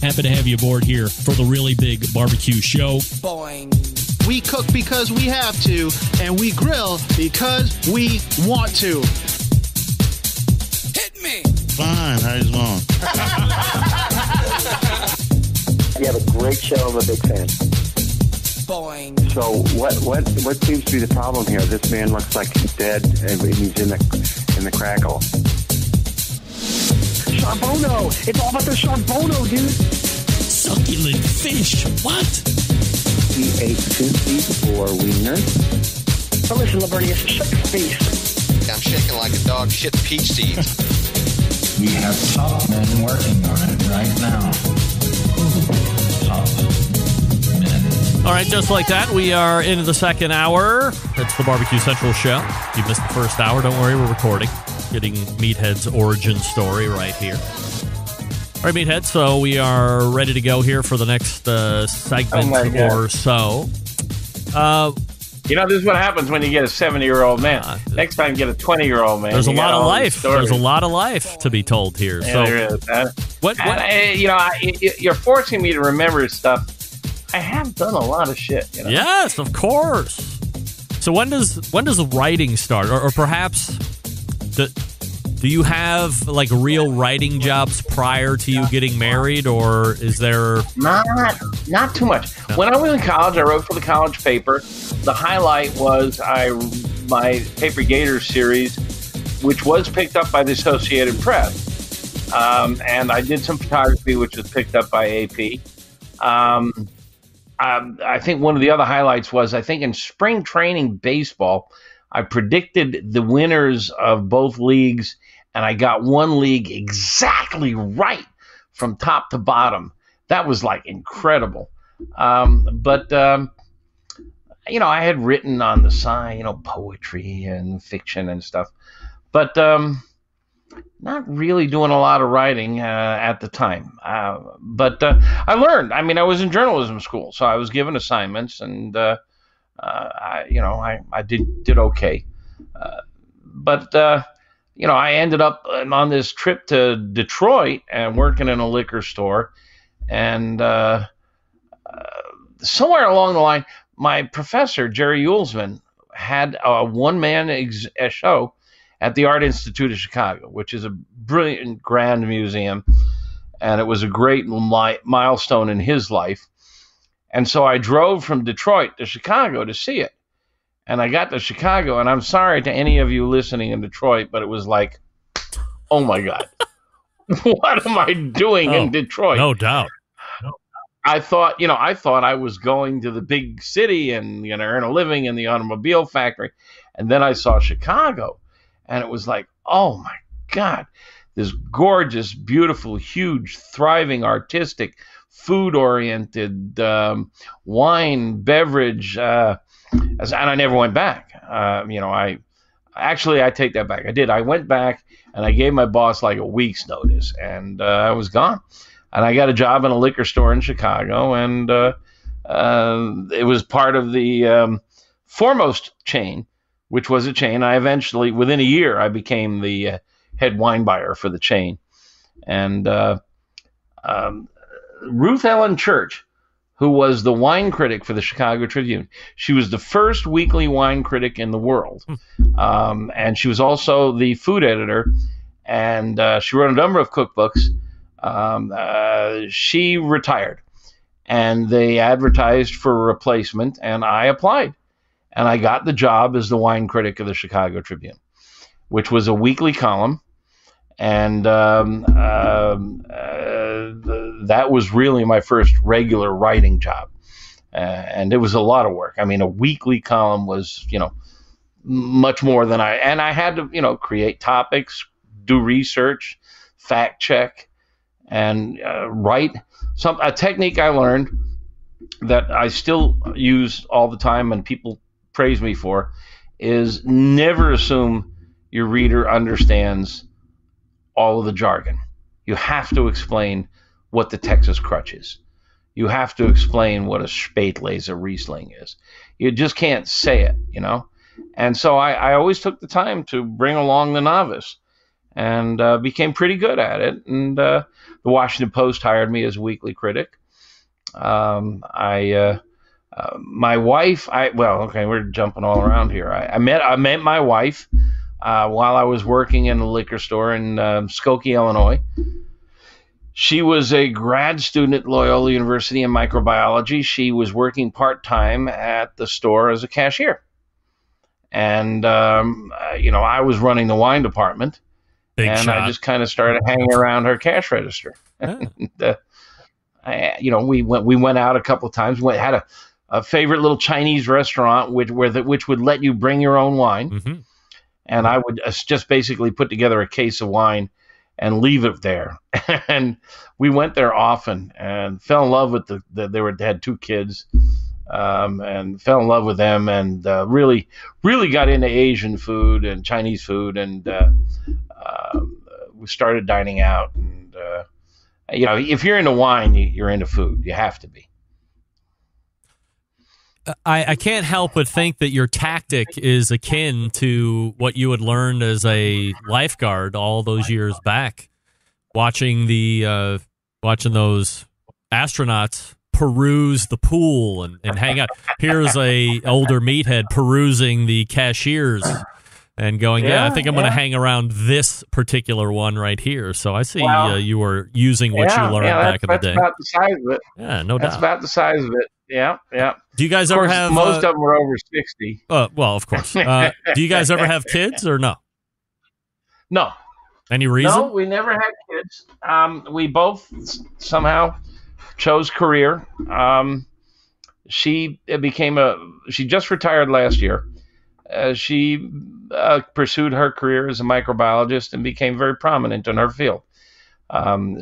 Happy to have you aboard here for the Really Big Barbecue Show. Boing. We cook because we have to, and we grill because we want to. Hit me. Fine, how's it going? You have a great show. I'm a big fan. Boing. So what seems to be the problem here? This man looks like he's dead, and he's in the crackle. Charbono! It's all about the charbono, dude! Succulent fish. What? He ate 54 wieners. But listen, Lavernius, shut your face. I'm shaking like a dog shit peach seeds. We have top men working on it right now. Top men. All right, just like that, we are into the second hour. It's the Barbecue Central show. If you missed the first hour, don't worry, we're recording. Getting Meathead's origin story right here. All right, Meathead, so we are ready to go here for the next segment or so. This is what happens when you get a 70-year-old man. Next time, get a 20-year-old man. There's a lot of life. There's a lot of life to be told here. Yeah, so, there is. You're forcing me to remember stuff. I have done a lot of shit. Yes, of course. So when does the writing start, or perhaps do you have like real writing jobs prior to you getting married, or is there not too much? No. When I was in college, I wrote for the college paper. The highlight was my Paper Gator series, which was picked up by the Associated Press, and I did some photography, which was picked up by AP. I think one of the other highlights was, I think in spring training baseball, I predicted the winners of both leagues, and I got one league exactly right from top to bottom. That was like incredible. But I had written on the side, poetry and fiction and stuff, but not really doing a lot of writing at the time. But I learned. I mean, I was in journalism school, so I was given assignments, and I did okay. But I ended up on this trip to Detroit and working in a liquor store, and somewhere along the line, my professor Jerry Ulsman had a one-man show at the Art Institute of Chicago, which is a brilliant, grand museum, and it was a great milestone in his life. And so I drove from Detroit to Chicago to see it. And I got to Chicago, and I'm sorry to any of you listening in Detroit, but it was like, oh my God, what am I doing in Detroit? No doubt. I thought I was going to the big city and earn a living in the automobile factory. And then I saw Chicago, and it was like, oh my God, this gorgeous, beautiful, huge, thriving, artistic, food-oriented, wine, beverage, and I never went back. I take that back. I did. I went back, and I gave my boss like a week's notice, and I was gone. And I got a job in a liquor store in Chicago, and it was part of the Foremost chain, which was a chain. I eventually, within a year, I became the head wine buyer for the chain. And Ruth Ellen Church, who was the wine critic for the Chicago Tribune, she was the first weekly wine critic in the world. And she was also the food editor, and she wrote a number of cookbooks. She retired, and they advertised for a replacement, and I applied. And I got the job as the wine critic of the Chicago Tribune, which was a weekly column. And that was really my first regular writing job. And it was a lot of work. I mean, a weekly column was, much more than I had to, create topics, do research, fact check, and write. A technique I learned that I still use all the time and people praise me for is never assume your reader understands all of the jargon. You have to explain what the Texas crutch is. You have to explain what a Spätlese Riesling is. You just can't say it, And so I always took the time to bring along the novice. and became pretty good at it. And the Washington Post hired me as a weekly critic. My wife, we're jumping all around here. I met my wife while I was working in a liquor store in Skokie, Illinois. She was a grad student at Loyola University in microbiology. She was working part-time at the store as a cashier. And, I was running the wine department. Big and shot. I just kind of started hanging around her cash register. Yeah. And, we went out a couple of times. We had a favorite little Chinese restaurant which would let you bring your own wine. Mm-hmm. And I would just basically put together a case of wine and leave it there. And we went there often and fell in love with they had 2 kids, and fell in love with them, and really got into Asian food and Chinese food, and we started dining out. And if you're into wine, you're into food. You have to be. I can't help but think that your tactic is akin to what you had learned as a lifeguard all those years back, watching those astronauts peruse the pool and hang out. Here's a older meathead perusing the cashiers and going, I think I'm going to hang around this particular one right here. So I see you were using what you learned back in the day. That's about the size of it. Yeah, no doubt. That's about the size of it. Yeah. Do you guys ever have... Most of them were over 60. Well, of course. Do you guys ever have kids or no? No. Any reason? No, we never had kids. We both somehow chose career. She just retired last year. She pursued her career as a microbiologist and became very prominent in her field.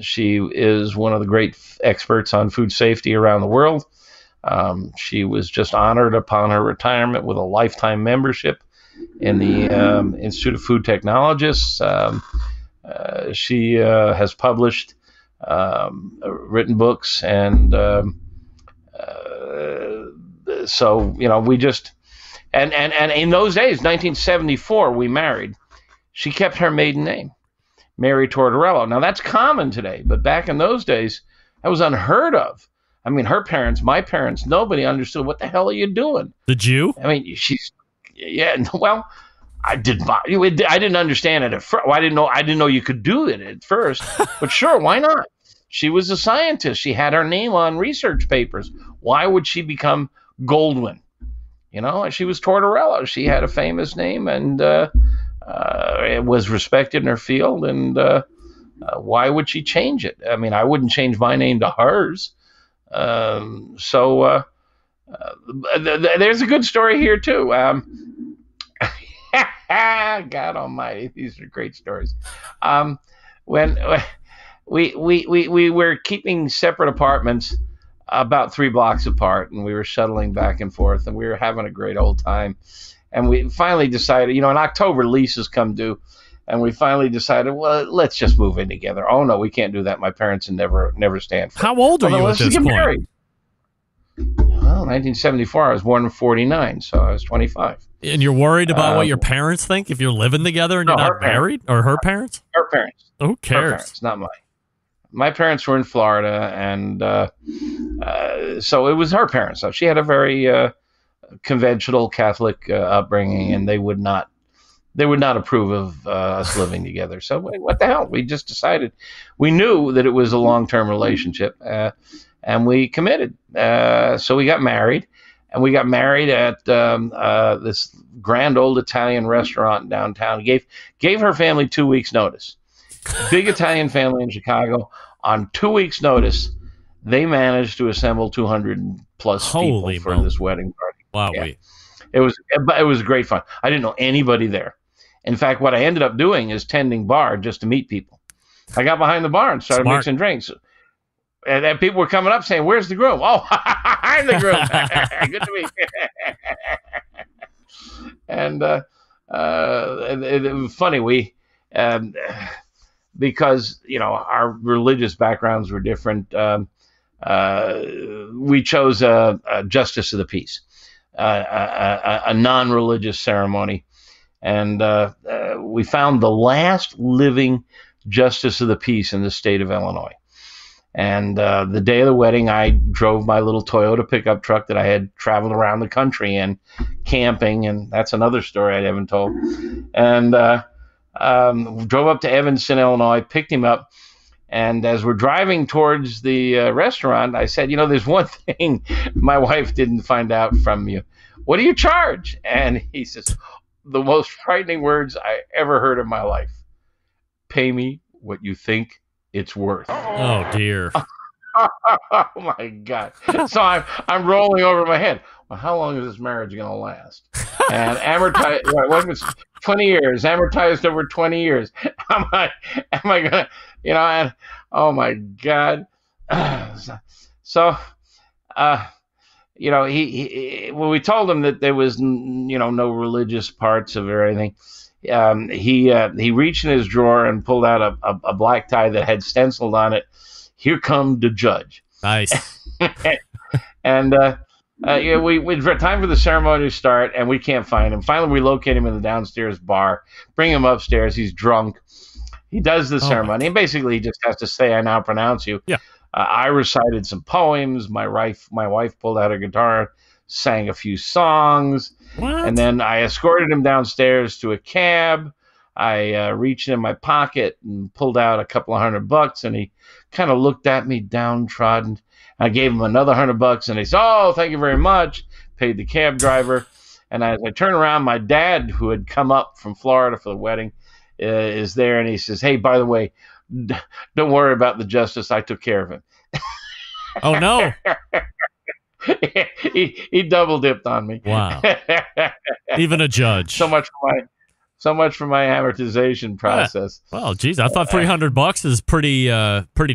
She is one of the great experts on food safety around the world. She was just honored upon her retirement with a lifetime membership in the Institute of Food Technologists. She has published written books, and so we just and in those days, 1974, we married. She kept her maiden name, Mary Tortorello. Now that's common today, but back in those days, that was unheard of. I mean, her parents, my parents, nobody understood what the hell are you doing. The Jew? I mean, well, I didn't understand it at first. Well, I didn't know you could do it at first. But sure, why not? She was a scientist. She had her name on research papers. Why would she become Goldwyn? She was Tortorello. She had a famous name and was respected in her field. And why would she change it? I mean, I wouldn't change my name to hers. So there's a good story here too. God Almighty, these are great stories. When we were keeping separate apartments about 3 blocks apart, and we were shuttling back and forth, and we were having a great old time. And we finally decided, in October leases come due. And we finally decided, well, let's just move in together. Oh no, we can't do that. My parents would never stand for it. How old are you at this point? Married. Well, 1974. I was born in 49, so I was 25. And you're worried about what your parents think if you're living together and you're not married? Or her parents? Her parents. Who cares? Her parents, not mine. My parents were in Florida, and so it was her parents. So she had a very conventional Catholic upbringing, and they would not approve of us living together. So what the hell? We just decided. We knew that it was a long-term relationship, and we committed. So we got married, and we got married at this grand old Italian restaurant downtown. Gave her family 2 weeks' notice. Big Italian family in Chicago. On 2 weeks' notice, they managed to assemble 200 plus people for this wedding party. Wow, yeah. It was great fun. I didn't know anybody there. In fact, what I ended up doing is tending bar just to meet people. I got behind the bar and started mixing drinks. And then people were coming up saying, "Where's the groom?" "Oh, I'm the groom." Good to meet you. And it was funny. Because our religious backgrounds were different, we chose a justice of the peace, a non-religious ceremony. And we found the last living justice of the peace in the state of Illinois. And the day of the wedding, I drove my little Toyota pickup truck that I had traveled around the country in, camping, and that's another story I haven't told. And drove up to Evanston, Illinois, picked him up, and as we're driving towards the restaurant, I said, there's one thing my wife didn't find out from you. What do you charge? And he says, the most frightening words I ever heard in my life. Pay me what you think it's worth. Oh, dear. Oh, my God. So I'm rolling over my head. Well, how long is this marriage going to last? And amortized, what was 20 years, amortized over 20 years. Am I going to, and oh, my God. So, he when we told him that there was, no religious parts of it or anything, he reached in his drawer and pulled out a black tie that had stenciled on it, "Here come the judge." Nice. And we time for the ceremony to start, and we can't find him. Finally, we locate him in the downstairs bar, bring him upstairs. He's drunk. He does the ceremony, and basically he just has to say, "I now pronounce you." Yeah. I recited some poems. My wife pulled out a guitar, sang a few songs. What? And then I escorted him downstairs to a cab. I reached in my pocket and pulled out a couple of $100, and he kind of looked at me downtrodden. I gave him another $100, and he said, "Oh, thank you very much." Paid the cab driver. And as I turn around, my dad, who had come up from Florida for the wedding, is there, and he says, "Hey, by the way, don't worry about the justice. I took care of him." Oh, no. he double dipped on me. Wow. Even a judge. So much for my amortization process. Yeah. Well, geez, I thought $300 is pretty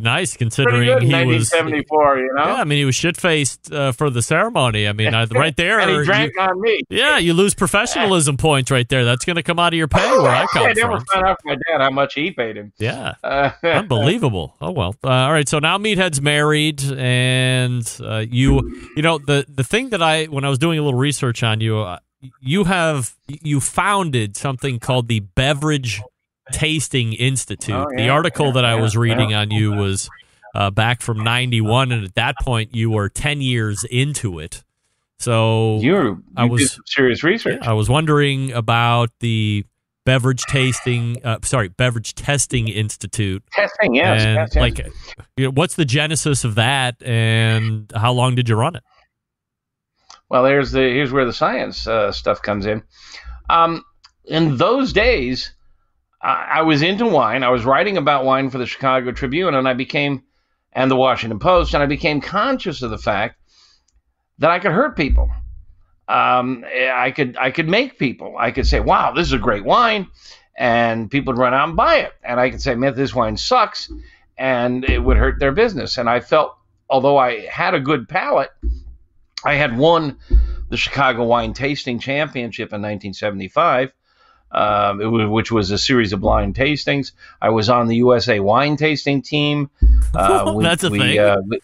nice considering pretty good, he was 1974. Yeah, I mean, he was shit faced for the ceremony. I mean, right there, and he drank on me. Yeah, you lose professionalism points right there. That's going to come out of your pay where I come from. I never found out from my dad how much he paid him. Yeah, unbelievable. Oh well. All right, so now Meathead's married, and the thing that when I was doing a little research on you. You founded something called the Beverage Tasting Institute. Oh, yeah, the article that I was reading on you was back from 91, and at that point you were 10 years into it. So you did some serious research. Yeah, I was wondering about the Beverage Testing Institute. Testing, yes. And what's the genesis of that, and how long did you run it? Well, here's where the science stuff comes in. In those days, I was into wine. I was writing about wine for the Chicago Tribune, and the Washington Post, and I became conscious of the fact that I could hurt people. I could make people. I could say, "Wow, this is a great wine," and people would run out and buy it. And I could say, "Man, this wine sucks," and it would hurt their business. And I felt, although I had a good palate, I had won the Chicago Wine Tasting Championship in 1975, which was a series of blind tastings. I was on the USA Wine Tasting Team. That's a thing.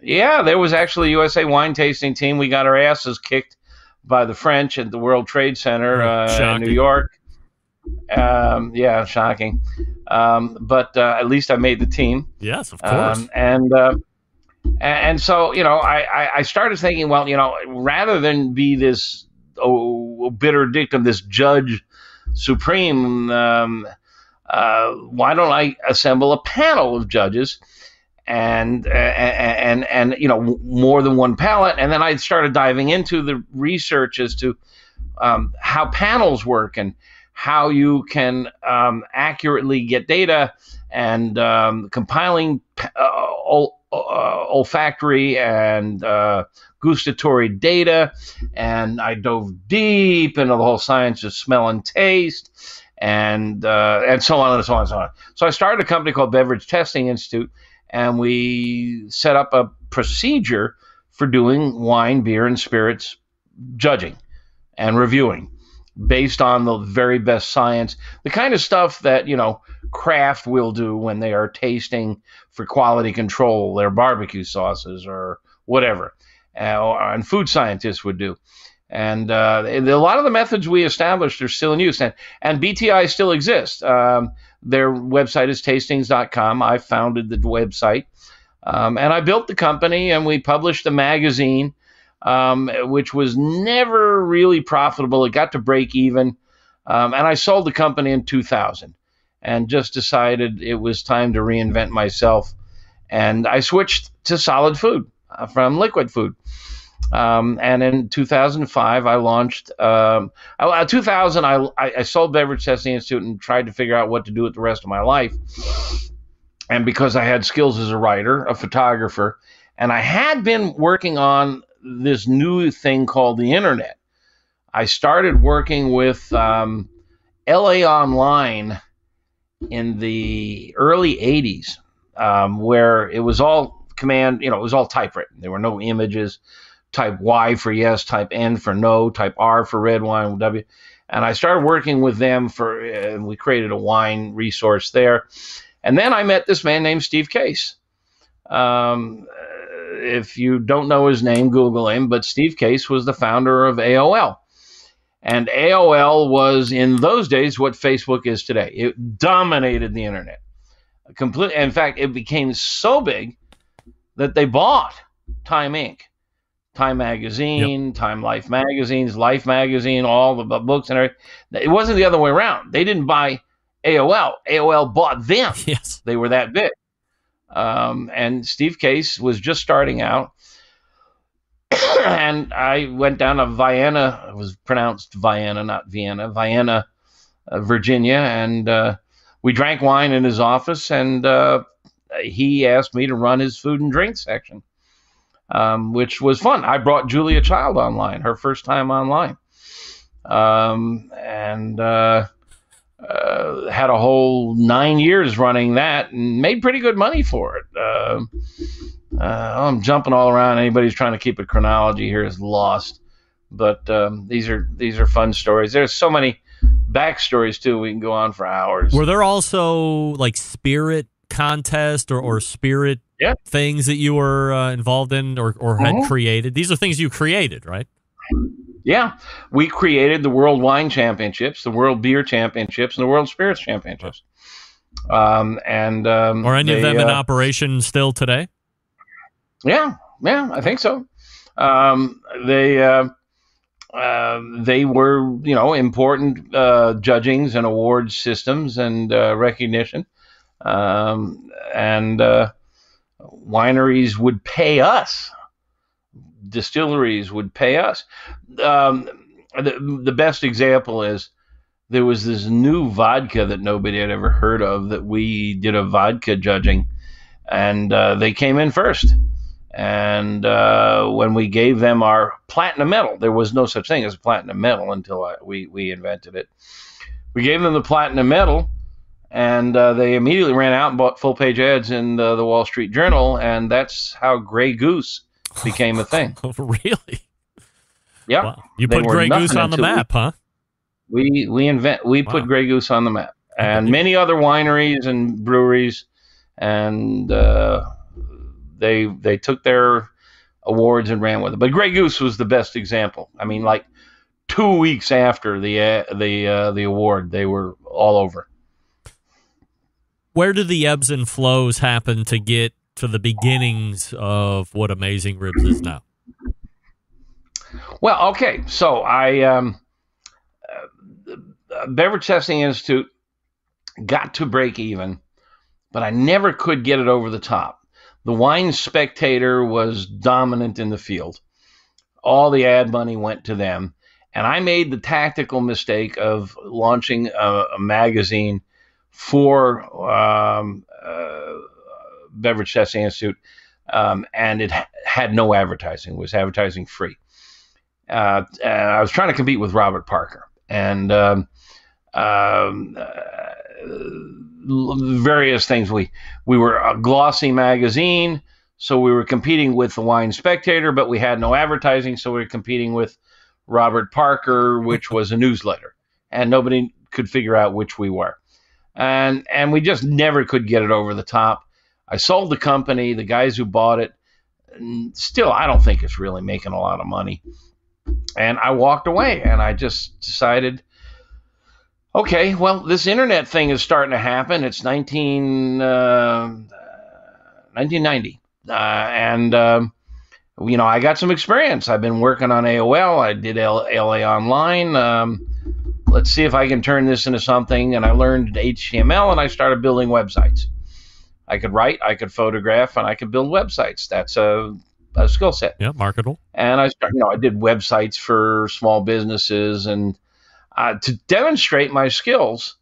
Yeah, there was actually a USA Wine Tasting Team. We got our asses kicked by the French at the World Trade Center in New York. Yeah, shocking. But at least I made the team. Yes, of course. And so, I started thinking, well, rather than be this bitter dictum, this judge supreme, why don't I assemble a panel of judges and more than one palate? And then I started diving into the research as to how panels work and how you can accurately get data and compiling olfactory and gustatory data, and I dove deep into the whole science of smell and taste, and so on and so on and so on. So I started a company called Beverage Testing Institute, and we set up a procedure for doing wine, beer, and spirits judging and reviewing based on the very best science, the kind of stuff that, Kraft will do when they are tasting for quality control their barbecue sauces or whatever, and food scientists would do. And a lot of the methods we established are still in use. And BTI still exists. Their website is tastings.com. I founded the website. And I built the company, and we published a magazine, which was never really profitable. It got to break even. And I sold the company in 2000 and just decided it was time to reinvent myself. And I switched to solid food from liquid food. And in 2005, I launched, 2000, I sold Beverage Testing Institute and tried to figure out what to do with the rest of my life. And because I had skills as a writer, a photographer, and I had been working on this new thing called the internet. I started working with LA Online in the early 80s, where it was all command, it was all typewritten. There were no images. Type Y for yes, type N for no, type R for red wine, W. And I started working with them we created a wine resource there. And then I met this man named Steve Case. If you don't know his name, Google him. But Steve Case was the founder of AOL. And AOL was, in those days, what Facebook is today. It dominated the internet. In fact, it became so big that they bought Time Inc., Time Magazine, Time Life magazines, Life magazine, all the books and everything. It wasn't the other way around. They didn't buy AOL. AOL bought them. Yes. They were that big. And Steve Case was just starting out. And I went down to Vienna. It was pronounced Vienna, not Vienna. Vienna, Virginia. And we drank wine in his office. And he asked me to run his food and drink section. Which was fun. I brought Julia Child online, her first time online, and had a whole 9 years running that and made pretty good money for it. I'm jumping all around. Anybody who's trying to keep a chronology here is lost. But these are fun stories. There's so many backstories, too. We can go on for hours. Were there also, like, spirit contest or spirit things that you were involved in or had created? These are things you created, right? Yeah. We created the World Wine Championships, the World Beer Championships, and the World Spirits Championships. Are any of them in operation still today? Yeah, I think so. They were, important judgings and award systems and recognition. And wineries would pay us. Distilleries would pay us. The best example is there was this new vodka that nobody had ever heard of that we did a vodka judging, and they came in first. And when we gave them our platinum medal, there was no such thing as a platinum medal until we invented it. We gave them the platinum medal, and they immediately ran out and bought full-page ads in the Wall Street Journal, and that's how Grey Goose became a thing. Really? Yeah. Wow. You put Grey Goose on the map, huh? We put Grey Goose on the map, and many other wineries and breweries, and they took their awards and ran with it. But Grey Goose was the best example. I mean, like 2 weeks after the award, they were all over. Where do the ebbs and flows happen to get to the beginnings of what Amazing Ribs is now? Well, okay, so Beverage Testing Institute got to break even, but I never could get it over the top. The Wine Spectator was dominant in the field. All the ad money went to them, and I made the tactical mistake of launching a magazine for Beverage Testing Institute, and it had no advertising. It was advertising free. I was trying to compete with Robert Parker, and various things. We were a glossy magazine, so we were competing with the Wine Spectator, but we had no advertising, so we were competing with Robert Parker, which was a newsletter, and nobody could figure out which we were. And we just never could get it over the top. I sold the company. The guys who bought it, still, I don't think it's really making a lot of money. And I walked away, and I just decided, okay, well, this internet thing is starting to happen. It's 1990. I got some experience. I've been working on AOL. I did LA Online. Let's see if I can turn this into something. And I learned HTML, and I started building websites. I could write, I could photograph, and I could build websites. That's a skill set. Yeah, marketable. And I did websites for small businesses, and to demonstrate my skills,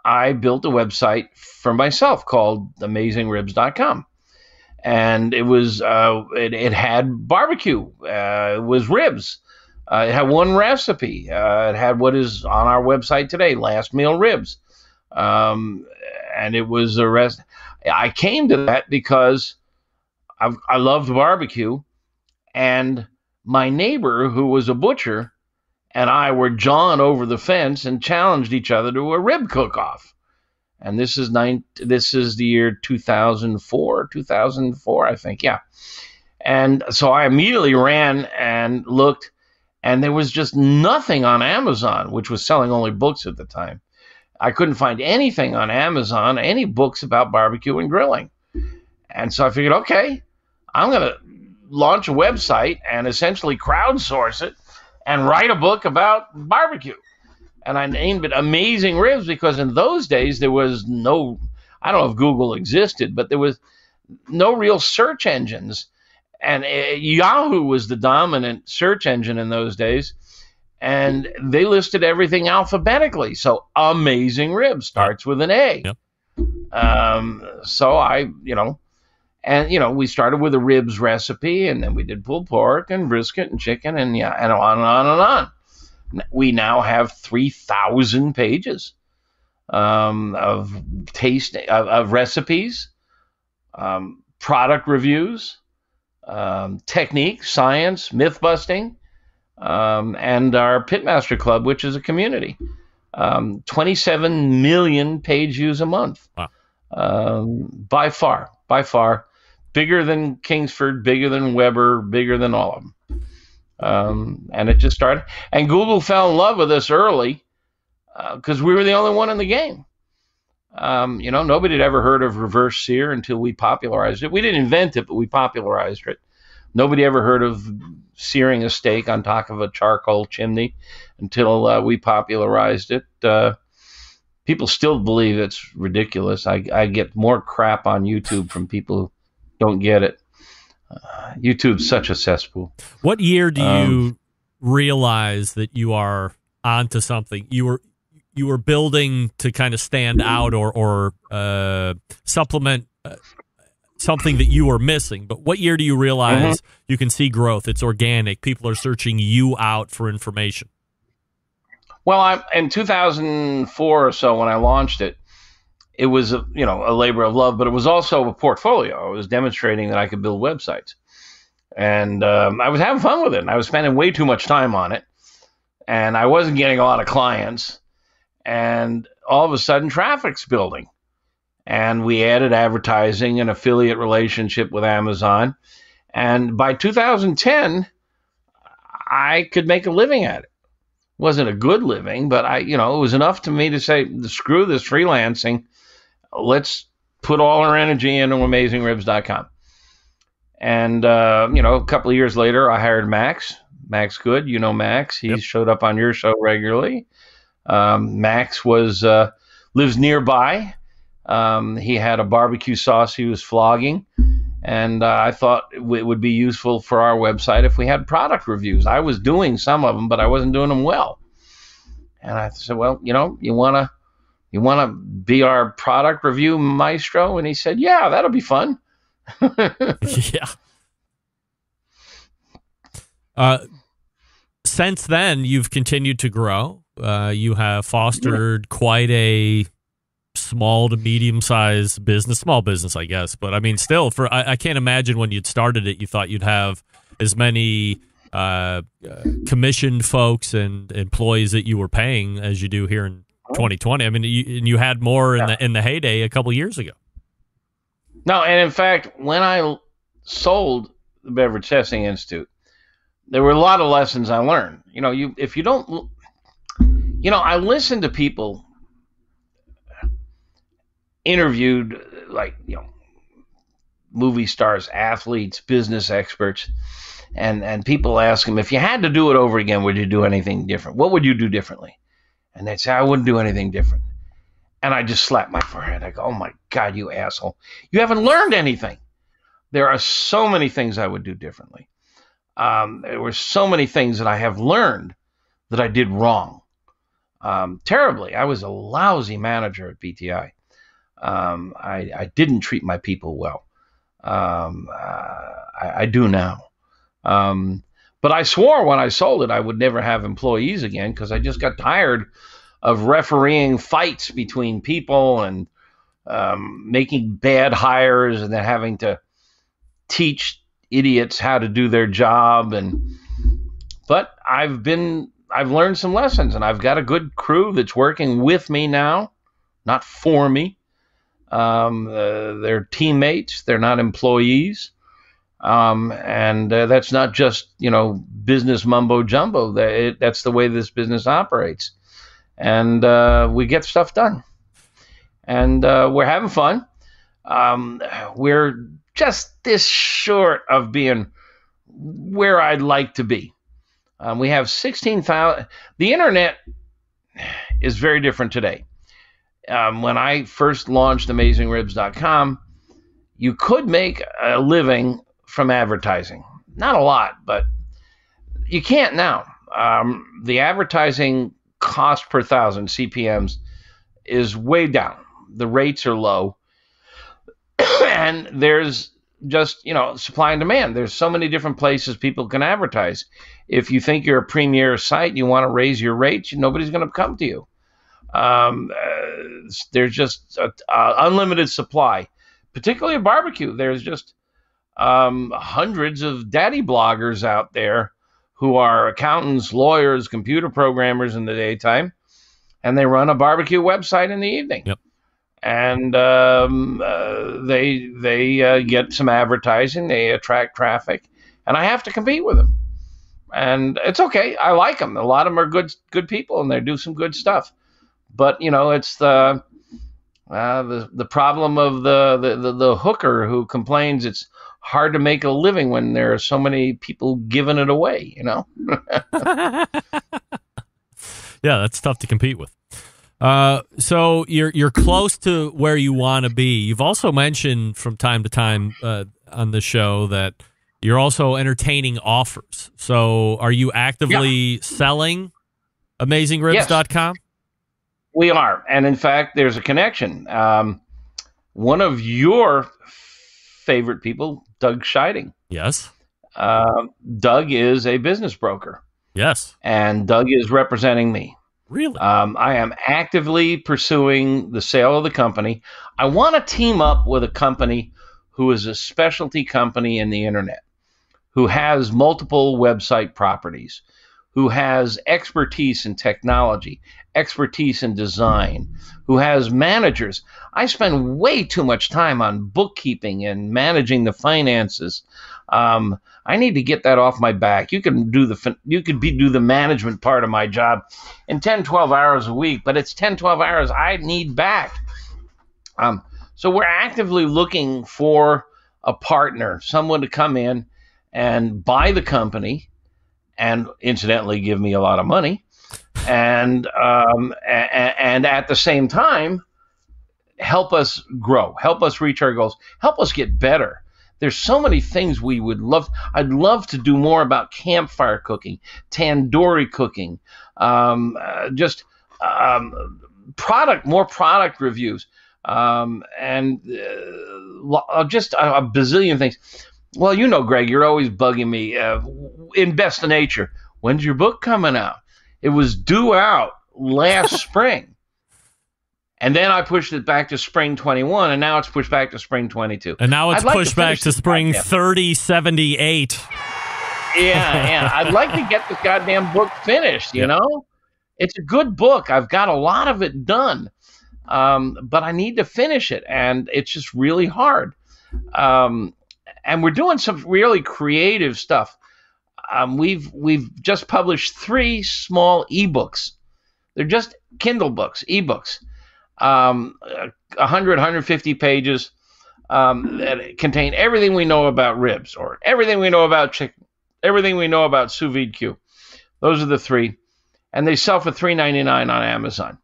I built a website for myself called AmazingRibs.com. And it was it had barbecue. It was ribs. It had one recipe. It had what is on our website today, last meal ribs. And it was the rest. I came to that because I loved barbecue, and my neighbor, who was a butcher, and I were jawing over the fence and challenged each other to a rib cook-off. And this is the year 2004, I think, yeah. And so I immediately ran and looked, and there was just nothing on Amazon, which was selling only books at the time. I couldn't find anything on Amazon, any books about barbecue and grilling. And so I figured, okay, I'm going to launch a website and essentially crowdsource it and write a book about barbecue. And I named it Amazing Ribs because in those days there was no, I don't know if Google existed, but there was no real search engines. And Yahoo was the dominant search engine in those days. And they listed everything alphabetically. So Amazing Ribs starts with an A. Yep. So we started with a ribs recipe, and then we did pulled pork and brisket and chicken and on and on and on. We now have 3,000 pages of recipes, product reviews, technique, science, myth busting, and our Pitmaster Club, which is a community. 27 million page views a month. Wow. By far, bigger than Kingsford, bigger than Weber, bigger than all of them. And it just started. And Google fell in love with us early because we were the only one in the game. Nobody had ever heard of reverse sear until we popularized it. We didn't invent it, but we popularized it. Nobody ever heard of searing a steak on top of a charcoal chimney until we popularized it. People still believe it's ridiculous. I get more crap on YouTube from people who don't get it. YouTube's such a cesspool. What year do you realize that you are onto something? You were building to kind of stand out or supplement something that you were missing. But what year do you realize you can see growth? It's organic. People are searching you out for information. Well, in 2004 or so when I launched it, it was a labor of love, but it was also a portfolio. I was demonstrating that I could build websites, and I was having fun with it. And I was spending way too much time on it, and I wasn't getting a lot of clients. And all of a sudden, traffic's building, and we added advertising and affiliate relationship with Amazon. And by 2010, I could make a living at it. It wasn't a good living, but it was enough to me to say, screw this freelancing. Let's put all our energy into AmazingRibs.com. And, a couple of years later, I hired Max Good. Max. He showed up on your show regularly. Max lives nearby. He had a barbecue sauce he was flogging. And I thought it would be useful for our website if we had product reviews. I was doing some of them, but I wasn't doing them well. And I said, well, you want to be our product review maestro? And he said, yeah, that'll be fun. Yeah. Since then, you've continued to grow. You have fostered quite a small to medium-sized business, small business, I guess. But I mean, still, I can't imagine when you'd started it, you thought you'd have as many commissioned folks and employees that you were paying as you do here in 2020. I mean, you had more in the heyday a couple years ago. No, and in fact, when I sold the Beverage Testing Institute, there were a lot of lessons I learned. If you don't, I listened to people interviewed, like, movie stars, athletes, business experts, and people ask them, if you had to do it over again, would you do anything different? What would you do differently? And they'd say, I wouldn't do anything different. And I just slap my forehead. I go, oh my God, you asshole. You haven't learned anything. There are so many things I would do differently. There were so many things that I have learned that I did wrong. Terribly. I was a lousy manager at BTI. I didn't treat my people well. I do now. But I swore when I sold it I would never have employees again, because I just got tired of refereeing fights between people and making bad hires and then having to teach idiots how to do their job. But I've learned some lessons, and I've got a good crew that's working with me now, not for me. They're teammates. They're not employees. And that's not just, business mumbo jumbo. That's the way this business operates. And we get stuff done. And we're having fun. We're just this short of being where I'd like to be. We have 16,000. The internet is very different today. When I first launched AmazingRibs.com, you could make a living from advertising. Not a lot, but you can't now. The advertising cost per thousand, CPMs, is way down. The rates are low. And there's just, supply and demand. There's so many different places people can advertise. If you think you're a premier site and you want to raise your rates, nobody's going to come to you. There's just unlimited supply, particularly a barbecue. There's just hundreds of daddy bloggers out there who are accountants, lawyers, computer programmers in the daytime, and they run a barbecue website in the evening. Yep. And they get some advertising, they attract traffic, and I have to compete with them. And it's okay. I like them. A lot of them are good people, and they do some good stuff. But it's the problem of the hooker who complains it's hard to make a living when there are so many people giving it away. Yeah, that's tough to compete with. So you're close to where you want to be. You've also mentioned from time to time on the show that you're also entertaining offers. So are you actively selling AmazingRibs.com? Yes, we are. And in fact, there's a connection. One of your favorite people, Doug Scheiding. Yes. Doug is a business broker. Yes. And Doug is representing me. Really? I am actively pursuing the sale of the company. I want to team up with a company who is a specialty company in the internet, who has multiple website properties, who has expertise in technology, expertise in design, who has managers. I spend way too much time on bookkeeping and managing the finances. I need to get that off my back. You can do the management part of my job in 10, 12 hours a week, but it's 10, 12 hours I need back. So we're actively looking for a partner, someone to come in and buy the company and incidentally give me a lot of money. And at the same time, help us grow, help us reach our goals, help us get better. There's so many things we would love. I'd love to do more about campfire cooking, tandoori cooking, more product reviews, and just a bazillion things. Well, Greg, you're always bugging me. In Best of Nature, when's your book coming out? It was due out last spring. And then I pushed it back to spring 21, and now it's pushed back to spring 22. And now it's pushed back to spring 3078. Yeah. I'd like to get this goddamn book finished, you know? It's a good book. I've got a lot of it done. But I need to finish it, and it's just really hard. And we're doing some really creative stuff. we've just published 3 small ebooks. They're just Kindle books, ebooks, 150 pages that contain everything we know about ribs, or everything we know about chicken, everything we know about sous vide Q. Those are the 3, and they sell for $3.99 on Amazon,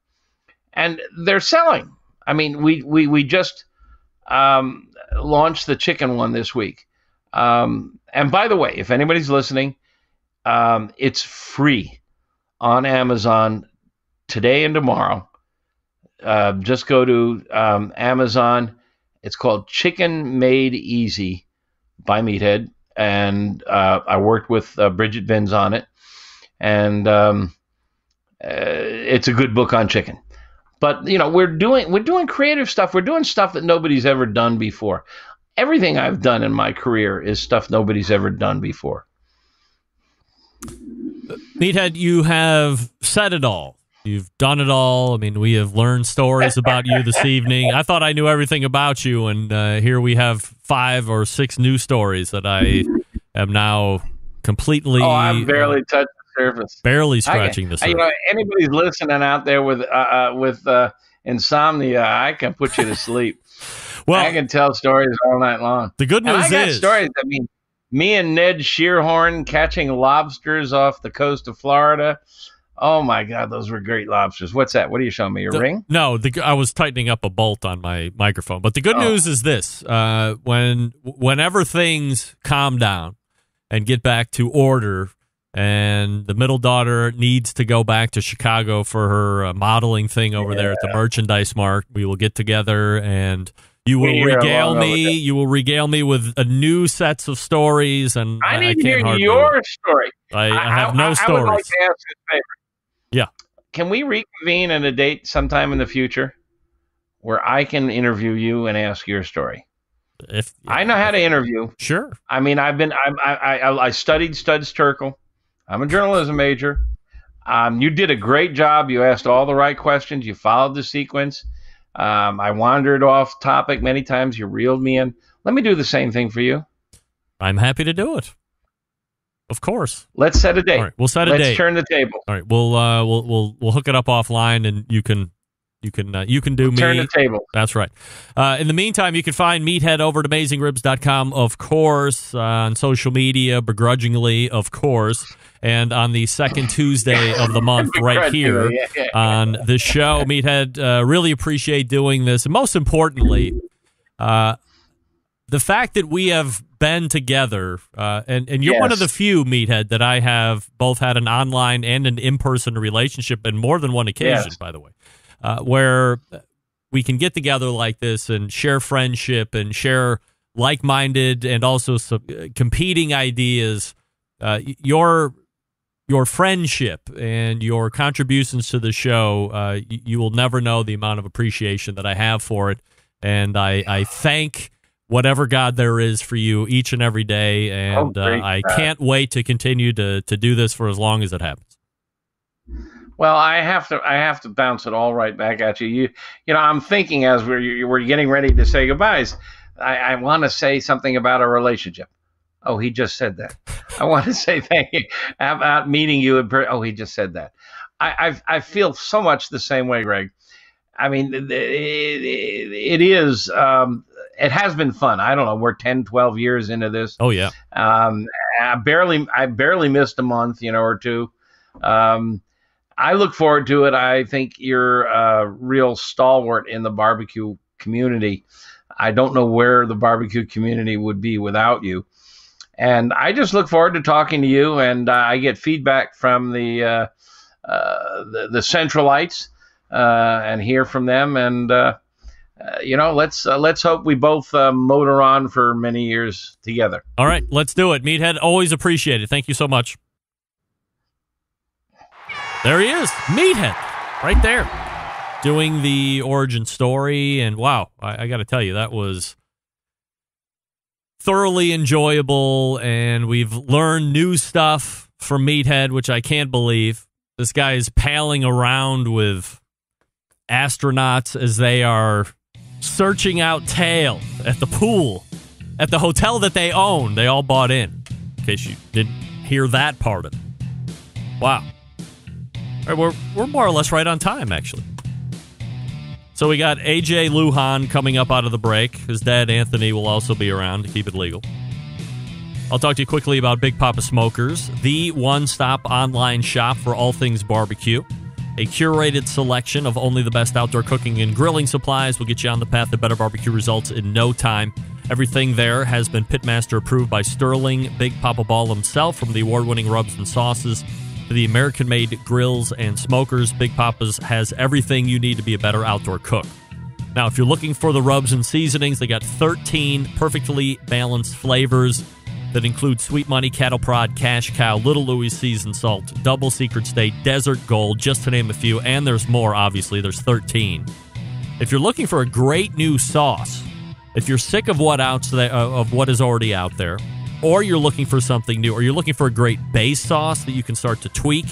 and they're selling. I mean, we just launched the chicken one this week. And by the way, if anybody's listening, it's free on Amazon today and tomorrow. Just go to Amazon. It's called Chicken Made Easy by Meathead. And I worked with Bridget Vins on it. And it's a good book on chicken. But, we're doing creative stuff. We're doing stuff that nobody's ever done before. Everything I've done in my career is stuff nobody's ever done before. Meathead, you have said it all. You've done it all. I mean, we have learned stories about you this evening. I thought I knew everything about you, and here we have 5 or 6 new stories that I am now completely... Oh, I've barely touched the surface. Barely scratching the surface. Anybody's listening out there with insomnia, I can put you to sleep. Well, I can tell stories all night long. The good news is stories. I mean, me and Ned Shearhorn catching lobsters off the coast of Florida. Oh my God, those were great lobsters. What's that? What are you showing me? Your ring? No, I was tightening up a bolt on my microphone. But the good news is this: whenever things calm down and get back to order, and the middle daughter needs to go back to Chicago for her modeling thing over there at the Merchandise Mart, we will get together and. You will regale me. You will regale me with new sets of stories, and I need to hear your story. I have no stories. I would like to ask this favor. Yeah. Can we reconvene in a date sometime in the future where I can interview you and ask your story? I know how to interview. Sure. I mean, I studied Studs Terkel. I'm a journalism major. You did a great job. You asked all the right questions. You followed the sequence. I wandered off topic many times. You reeled me in. Let me do the same thing for you. I'm happy to do it. Of course. Let's set a date. All right, we'll set a date. Let's turn the table. All right, we'll hook it up offline, and you can do me. Turn the table. That's right. In the meantime, you can find Meathead over at AmazingRibs.com, of course, on social media, begrudgingly, of course, and on the second Tuesday of the month right here on the show. Meathead, really appreciate doing this. And most importantly, the fact that we have been together, and you're one of the few, Meathead, that I have both had an online and an in-person relationship, and more than one occasion, by the way. Where we can get together like this and share friendship and share like-minded and also some competing ideas. Your friendship and your contributions to the show, you will never know the amount of appreciation that I have for it. And I thank whatever God there is for you each and every day. And I can't wait to continue to do this for as long as it happens. Well, I have to bounce it all right back at you. You know, I'm thinking as we're getting ready to say goodbyes, I want to say something about our relationship. Oh, he just said that. I want to say thank you about meeting you. Oh, he just said that. I feel so much the same way, Greg. I mean, it is. It has been fun. I don't know. We're 10, 12 years into this. Oh yeah. I barely missed a month, or two. I look forward to it. I think you're a real stalwart in the barbecue community. I don't know where the barbecue community would be without you. And I just look forward to talking to you. And I get feedback from the Centralites and hear from them. And let's hope we both motor on for many years together. All right, let's do it. Meathead, always appreciate it. Thank you so much. There he is, Meathead, right there, doing the origin story. And wow, I got to tell you, that was thoroughly enjoyable. And we've learned new stuff from Meathead, which I can't believe. This guy is palling around with astronauts as they are searching out tail at the pool, at the hotel that they own. They all bought in case you didn't hear that part of it. Wow. All right, we're more or less right on time, actually. So we got AJ Lujan coming up out of the break. His dad, Anthony, will also be around to keep it legal. I'll talk to you quickly about Big Poppa Smokers, the one-stop online shop for all things barbecue. A curated selection of only the best outdoor cooking and grilling supplies will get you on the path to better barbecue results in no time. Everything there has been Pitmaster approved by Sterling Big Poppa Ball himself, from the award-winning rubs and sauces to the American-made grills and smokers. Big Poppa's has everything you need to be a better outdoor cook. Now, if you're looking for the rubs and seasonings, they got 13 perfectly balanced flavors that include Sweet Money, Cattle Prod, Cash Cow, Little Louis Seasoned Salt, Double Secret State, Desert Gold, just to name a few, and there's more, obviously. There's 13. If you're looking for a great new sauce, if you're sick of what is already out there, or you're looking for something new, or you're looking for a great base sauce that you can start to tweak,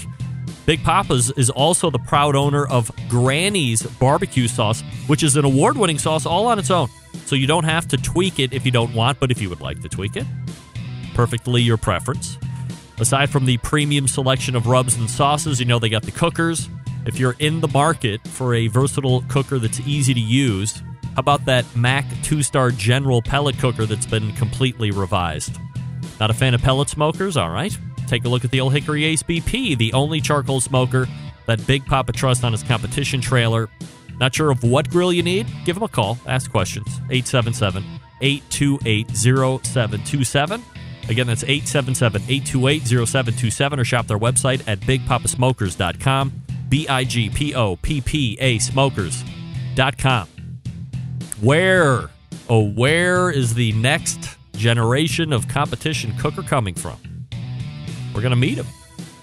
Big Poppa's is also the proud owner of Granny's Barbecue Sauce, which is an award-winning sauce all on its own. So you don't have to tweak it if you don't want, but if you would like to tweak it, perfectly your preference. Aside from the premium selection of rubs and sauces, they got the cookers. If you're in the market for a versatile cooker that's easy to use, how about that Mac 2-star General pellet cooker that's been completely revised? Not a fan of pellet smokers? All right. Take a look at the old Hickory Ace BP, the only charcoal smoker that Big Poppa trusts on his competition trailer. Not sure of what grill you need? Give him a call. Ask questions. 877-828-0727. Again, that's 877-828-0727, or shop their website at bigpoppasmokers.com, BIGPOPPA smokers.com. Where is the next generation of competition cooker coming from? We're going to meet him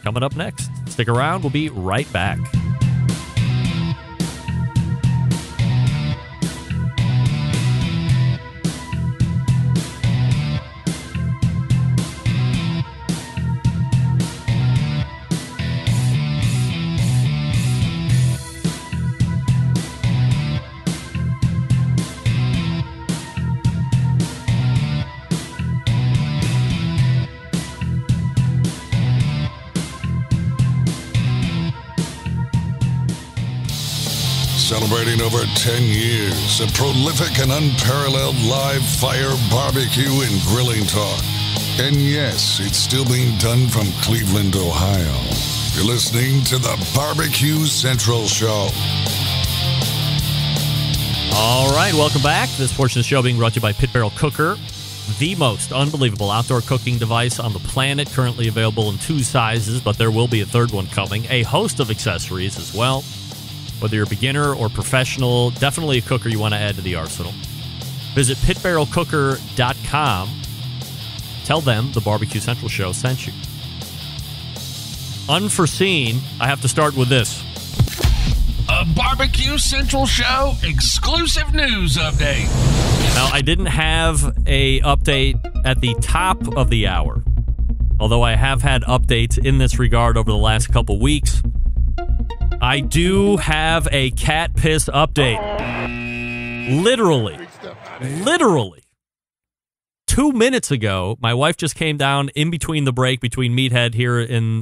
coming up next. Stick around. We'll be right back. Celebrating over 10 years of prolific and unparalleled live fire barbecue and grilling talk. And yes, it's still being done from Cleveland, Ohio. You're listening to the Barbecue Central Show. All right, welcome back. This portion of the show being brought to you by Pit Barrel Cooker, the most unbelievable outdoor cooking device on the planet, currently available in 2 sizes, but there will be a third one coming. A host of accessories as well. Whether you're a beginner or professional, definitely a cooker you want to add to the arsenal. Visit pitbarrelcooker.com. Tell them the Barbecue Central Show sent you. Unforeseen, I have to start with this. A Barbecue Central Show exclusive news update. Now, I didn't have a update at the top of the hour, although I have had updates in this regard over the last couple weeks. I do have a cat piss update. Literally. 2 minutes ago, my wife just came down in between the break between Meathead here in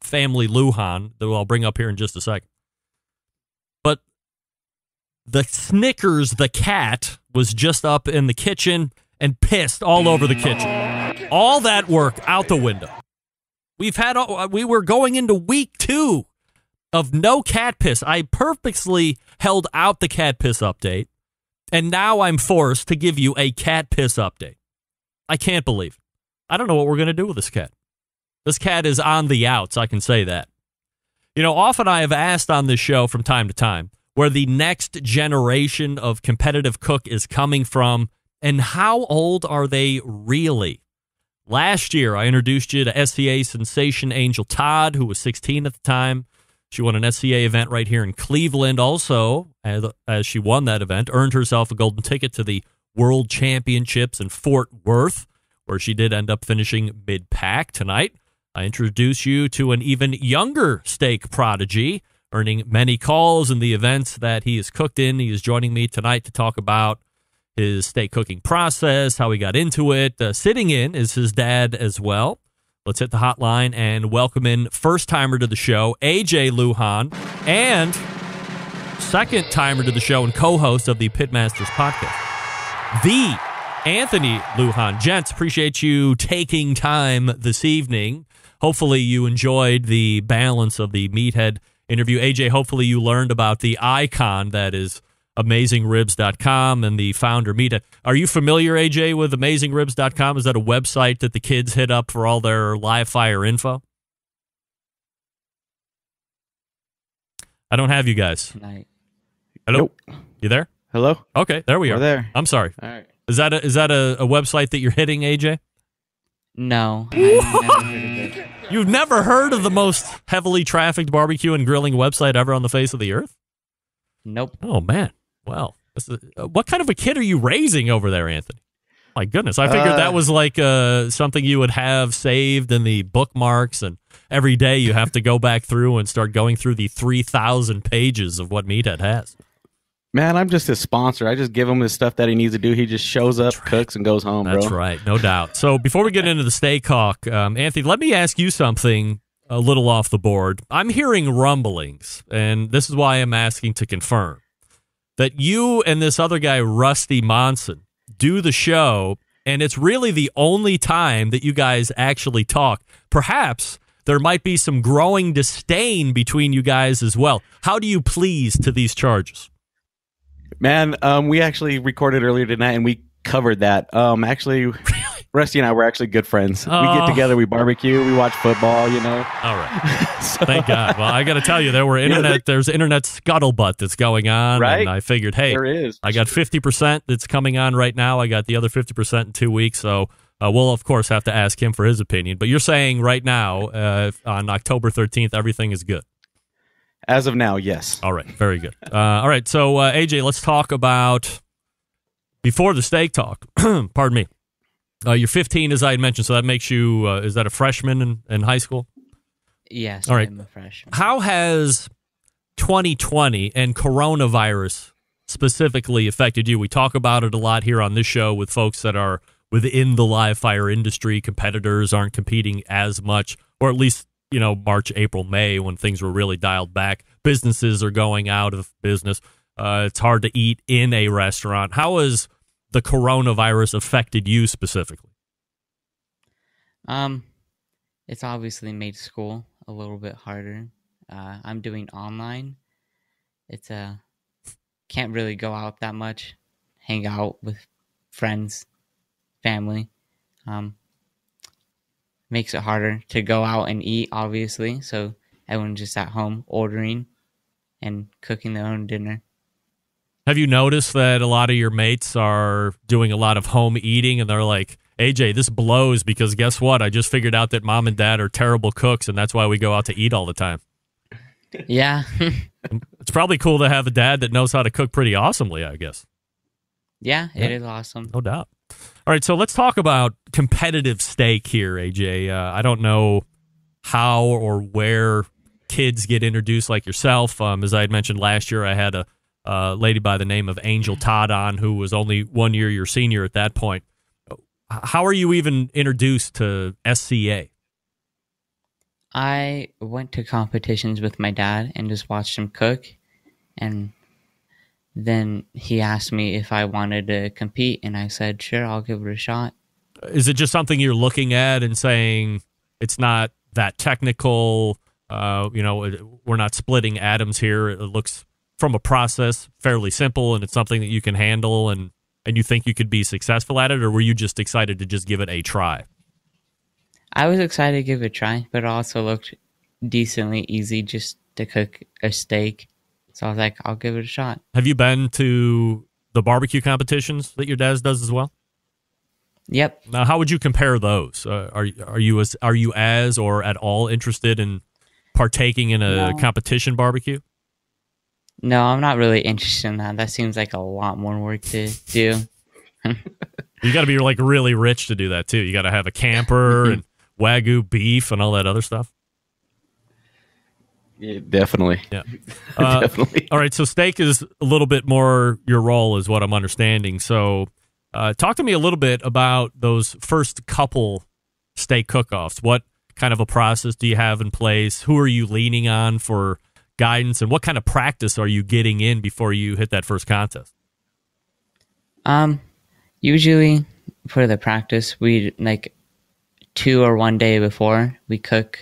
Family Lujan, that I'll bring up here in just a second. But the Snickers, the cat, was just up in the kitchen and pissed all over the kitchen. All that work out the window. We were going into week 2 of no cat piss. I purposely held out the cat piss update, and now I'm forced to give you a cat piss update. I can't believe it. I don't know what we're going to do with this cat. This cat is on the outs, I can say that. Often I have asked on this show from time to time where the next generation of competitive cook is coming from, and how old are they really? Last year, I introduced you to SCA sensation Angel Todd, who was 16 at the time. She won an SCA event right here in Cleveland. Also, as she won that event, earned herself a golden ticket to the World Championships in Fort Worth, where she did end up finishing mid-pack tonight. I introduce you to an even younger steak prodigy, earning many calls in the events that he has cooked in. He is joining me tonight to talk about his steak cooking process, how he got into it. Sitting in is his dad as well. Let's hit the hotline and welcome in first-timer to the show, AJ Lujan, and second-timer to the show and co-host of the Pitmasters podcast, THEE Anthony Lujan. Gents, appreciate you taking time this evening. Hopefully you enjoyed the balance of the Meathead interview. AJ, hopefully you learned about the icon that is AmazingRibs.com and the founder, Meathead. Are you familiar, AJ, with AmazingRibs.com? Is that a website that the kids hit up for all their live fire info? I don't have you guys. Tonight. Hello? Nope. You there? Hello? Okay, there we are. We're there. I'm sorry. All right. Is that a website that you're hitting, AJ? No. I've never heard of it. You've never heard of the most heavily trafficked barbecue and grilling website ever on the face of the earth? Nope. Oh, man. Well, what kind of a kid are you raising over there, Anthony? My goodness. I figured that was like something you would have saved in the bookmarks, and every day you have to go back through and start going through the 3,000 pages of what Meathead has. Man, I'm just his sponsor. I just give him the stuff that he needs to do. He just shows up, cooks, and goes home, bro. That's right. No doubt. So before we get into the steak hawk, Anthony, let me ask you something a little off the board. I'm hearing rumblings, and this is why I'm asking to confirm, that you and this other guy, Rusty Monson, do the show, and it's really the only time that you guys actually talk. Perhaps there might be some growing disdain between you guys as well. How do you please to these charges? Man, we actually recorded earlier tonight, and we covered that. Actually, Rusty and I were actually good friends. Oh. We get together, we barbecue, we watch football, you know. All right. Thank God. Well, I got to tell you, there's internet scuttlebutt that's going on, right? And I figured, hey, there is. I got 50% that's coming on right now. I got the other 50% in 2 weeks, so we'll, of course, have to ask him for his opinion. But you're saying right now, on October 13th, everything is good. As of now, yes. All right, very good. All right, so AJ, let's talk about, before the steak talk, pardon me, you're 15, as I had mentioned, so that makes you, is that a freshman in high school? Yes, all right. I'm a freshman. How has 2020 and coronavirus specifically affected you? We talk about it a lot here on this show with folks that are within the live fire industry. Competitors aren't competing as much, or at least, you know, March, April, May, when things were really dialed back. Businesses are going out of business. It's hard to eat in a restaurant. How has the coronavirus affected you specifically? It's obviously made school a little bit harder. I'm doing online. It's can't really go out that much, hang out with friends, family. Makes it harder to go out and eat, obviously. So everyone's just at home ordering and cooking their own dinner. Have you noticed that a lot of your mates are doing a lot of home eating, and they're like, AJ, this blows because guess what? I just figured out that mom and dad are terrible cooks, and that's why we go out to eat all the time. Yeah. It's probably cool to have a dad that knows how to cook pretty awesomely, I guess. Yeah, it is awesome. No doubt. All right, so let's talk about competitive steak here, AJ. I don't know how or where kids get introduced like yourself. As I had mentioned last year, I had a lady by the name of Angel Todd on, who was only 1 year your senior at that point. How are you even introduced to SCA? I went to competitions with my dad and just watched him cook, and then he asked me if I wanted to compete, and I said, sure, I'll give it a shot. Is it just something you're looking at and saying it's not that technical? We're not splitting atoms here. It looks, from a process, fairly simple, and it's something that you can handle, and you think you could be successful at it, or were you just excited to just give it a try? I was excited to give it a try, but it also looked decently easy just to cook a steak. So I was like, I'll give it a shot. Have you been to the barbecue competitions that your dad does as well? Yep. Now, how would you compare those? Are you as or at all interested in partaking in a competition barbecue? No, I'm not really interested in that. That seems like a lot more work to do. You got to be like really rich to do that too. You got to have a camper and Wagyu beef and all that other stuff. Yeah, definitely. Yeah. Definitely. All right, so steak is a little bit more your role is what I'm understanding. So talk to me a little bit about those first couple steak cook-offs. What kind of a process do you have in place? Who are you leaning on for guidance, and what kind of practice are you getting in before you hit that first contest? Usually for the practice, we 2 or 1 day before we cook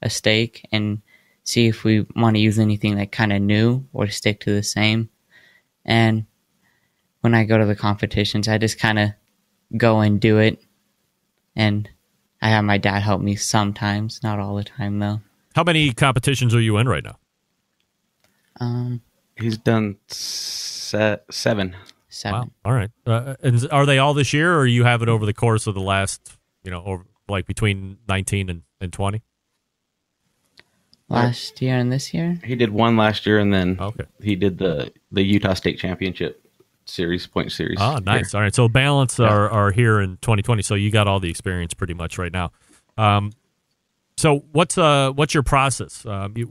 a steak and see if we want to use anything kind of new or stick to the same. And when I go to the competitions, I just kind of go and do it. And I have my dad help me sometimes, not all the time though. How many competitions are you in right now? He's done 7. Wow. All right. And are they all this year, or you have it over the course of the last, over, between 19 and 20? Last year and this year? He did 1 last year, and then he did the Utah State Championship point series. Oh, nice. All right. So balance are here in 2020. So you got all the experience pretty much right now. So what's your process?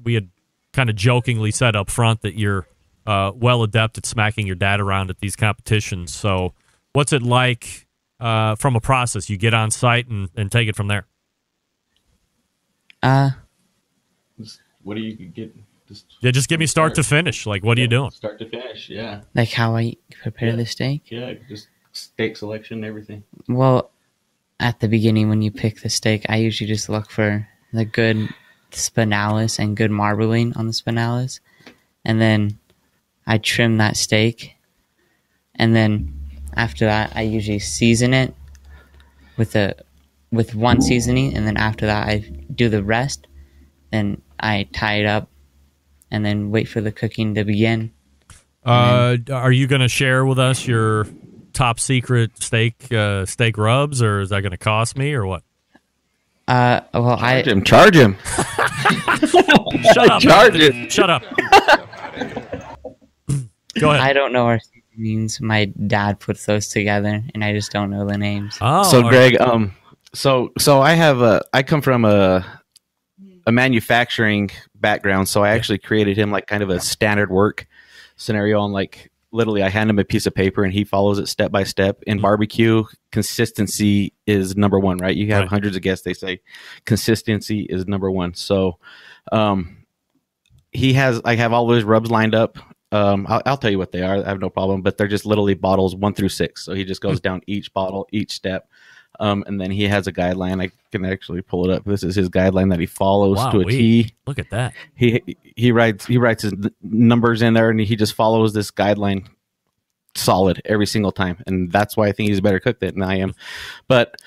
We had kind of jokingly said up front that you're well adept at smacking your dad around at these competitions. So what's it like from a process? You get on site and take it from there. What do you get? Just give me start to finish. What are you doing? Start to finish, yeah. How I prepare the steak? Yeah, just steak selection, everything. Well, at the beginning when you pick the steak, I usually just look for the good spinalis and good marbling on the spinalis. And then I trim that steak. And then after that, I usually season it with one seasoning. And then after that, I do the rest. Then I tie it up and then wait for the cooking to begin. Are you going to share with us your top secret steak rubs, or is that going to cost me, or what? Charge him. Shut up. Charge him. Shut up. Go ahead. I don't know our seasonings. My dad puts those together, and I just don't know the names. Oh, so Greg, so I come from a manufacturing background, so I actually created him kind of a standard work scenario on literally I hand him a piece of paper and he follows it step by step. In barbecue, consistency is number one, right? You have hundreds of guests, they say consistency is number one. So I have all those rubs lined up. I'll tell you what they are. I have no problem, but they're just literally bottles 1 through 6. So he just goes down each bottle, each step. And then he has a guideline. I can actually pull it up. This is his guideline that he follows to a T. Look at that. He writes his numbers in there, and he just follows this guideline solid every single time. And that's why I think he's a better cook than I am. But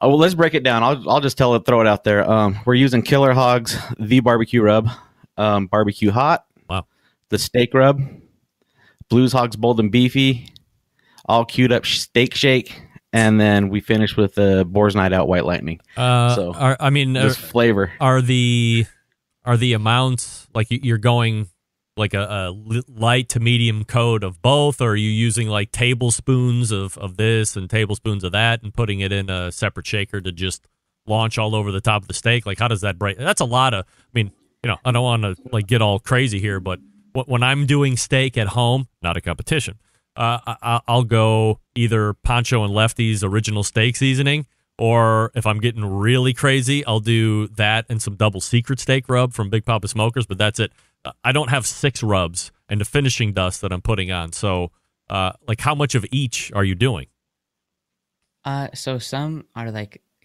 let's break it down. I'll just throw it out there. We're using Killer Hog's THEE Barbecue Rub, Barbecue Hot, the Steak Rub, Blues Hogs Bold and Beefy, all queued up Steak Shake. And then we finish with the Boar's Night Out White Lightning. Flavor. Are the amounts you're going a light to medium coat of both, or are you using tablespoons of this and tablespoons of that and putting it in a separate shaker to just launch all over the top of the steak? How does that break? That's a lot of. I don't want to get all crazy here, but when I'm doing steak at home, not a competition. I'll go either Pancho and Lefty's original steak seasoning, or if I'm getting really crazy, I'll do that and some double secret steak rub from Big Poppa Smokers, but that's it. I don't have 6 rubs and the finishing dust that I'm putting on. So, how much of each are you doing? So some are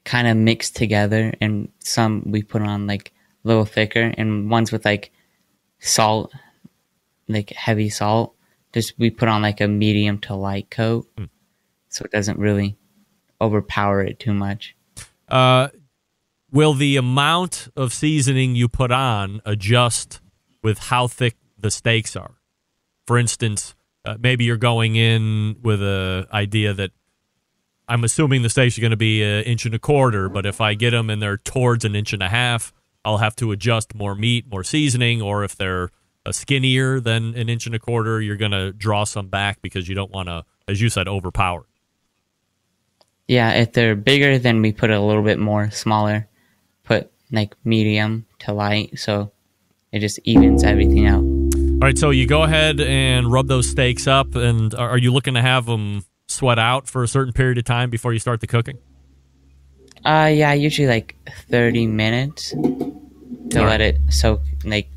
kind of mixed together, and some we put on a little thicker, and ones with salt, heavy salt. Just we put on a medium to light coat, so it doesn't really overpower it too much. Will the amount of seasoning you put on adjust with how thick the steaks are? For instance, maybe you're going in with an idea that I'm assuming the steaks are going to be 1.25 inches, but if I get them and they're towards 1.5 inches, I'll have to adjust more meat, more seasoning, or if they're skinnier than 1.25 inches, you're going to draw some back because you don't want to, as you said, overpower. Yeah, if they're bigger, then we put a little bit more. Smaller, put medium to light, so it just evens everything out. All right, so you go ahead and rub those steaks up, and are you looking to have them sweat out for a certain period of time before you start the cooking? Yeah, usually like 30 minutes to let it soak, like